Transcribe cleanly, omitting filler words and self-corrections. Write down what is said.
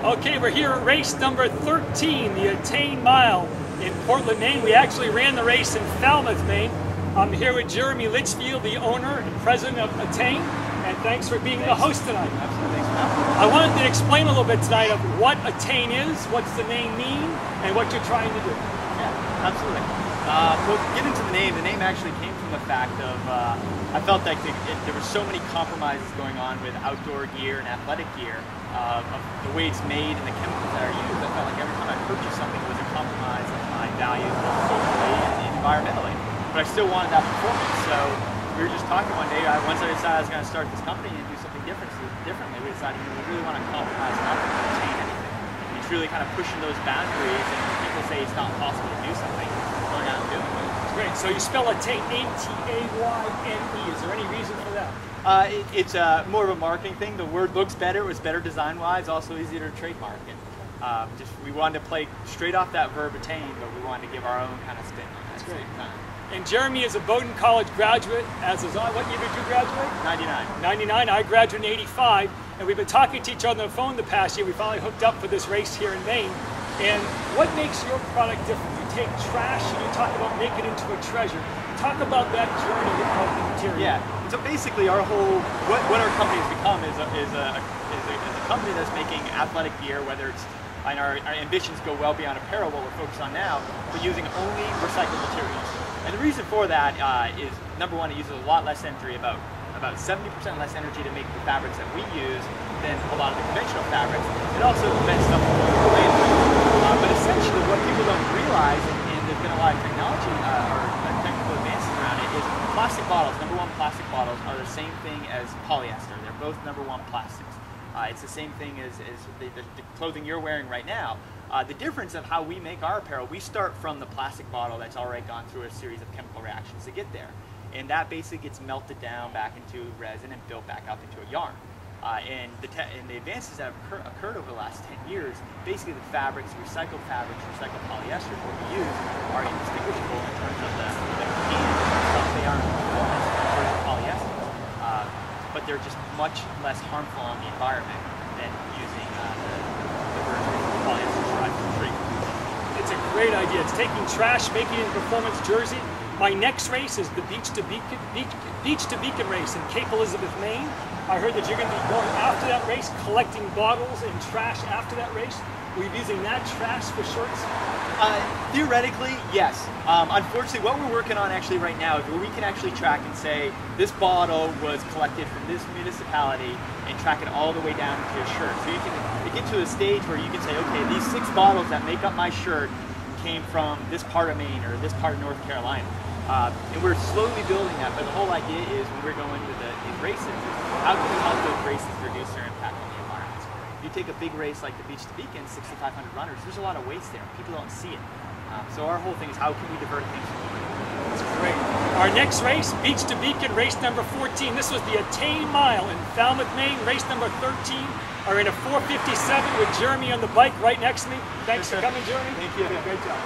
Okay, we're here at race number 13, the Attain Mile in Portland, Maine. We actually ran the race in Falmouth, Maine. I'm here with Jeremy Litchfield, the owner and president of Attain, and thanks for being the host tonight. Absolutely, thanks for having me. I wanted to explain a little bit tonight of what Attain is, what's the name mean, and what you're trying to do. Yeah, absolutely. Well, getting to the name actually came from the fact of I felt like there were so many compromises going on with outdoor gear and athletic gear, of the way it's made and the chemicals that are used. I felt like every time I purchased something it was a compromise of my values both socially and environmentally. But I still wanted that performance, so we were just talking one day. Once I decided I was going to start this company and do something differently, we decided we really want to compromise nothing to attain anything. And it's really kind of pushing those boundaries, and when people say it's not possible to do something, going out and doing it. Great. So you spell Attain A-T-A-Y-N-E. Is there any reason for that? It's more of a marketing thing. The word looks better. It was better design-wise. Also easier to trademark. And we wanted to play straight off that verb attain, but we wanted to give our own kind of spin on it at the same time. And Jeremy is a Bowdoin College graduate, as is I. What year did you graduate? 99. 99. I graduated in 85. And we've been talking to each other on the phone the past year. We finally hooked up for this race here in Maine. And what makes your product different? You take trash and you talk about making it into a treasure. Talk about that journey of the material. Yeah. So basically, our whole what our company has become is a company that's making athletic gear, whether it's and our ambitions go well beyond apparel, what we're focused on now, but using only recycled materials. And the reason for that is, number one, it uses a lot less energy, about 70% less energy to make the fabrics that we use than a lot of the conventional fabrics. It also prevents stuff from going to landfill. But essentially what people don't realize, and there's been a lot of technology or technical advances around it, is plastic bottles, number one plastic bottles, are the same thing as polyester. They're both number one plastics. It's the same thing as the clothing you're wearing right now. The difference of how we make our apparel, we start from the plastic bottle that's already gone through a series of chemical reactions to get there. And that basically gets melted down back into resin and built back up into a yarn. And the advances that have occurred over the last 10 years, basically the fabrics, recycled polyester, what we use, are indistinguishable in terms of the stuff they are in performance versus polyester. But they're just much less harmful on the environment than using the version of polyester derived from tree. It's a great idea. It's taking trash, making it into performance jersey. My next race is the Beach to Beacon race in Cape Elizabeth, Maine. I heard that you're going to be going after that race, collecting bottles and trash after that race. Will you be using that trash for shirts? Theoretically, yes. Unfortunately, what we're working on actually right now is where we can actually track and say this bottle was collected from this municipality and track it all the way down to your shirt. So you can get to a stage where you can say, okay, these 6 bottles that make up my shirt came from this part of Maine or this part of North Carolina. And we're slowly building that, but the whole idea is when we're going to these races, is how can we help those races reduce their impact on the environment? If you take a big race like the Beach to Beacon, 6,500 runners, there's a lot of waste there. People don't see it. So our whole thing is how can we divert things from the That's great. Our next race, Beach to Beacon, race number 14. This was the Attain Mile in Falmouth, Maine. Race number 13 are in a 457 with Jeremy on the bike right next to me. Thanks for coming, Jeremy. Thank you. Great job.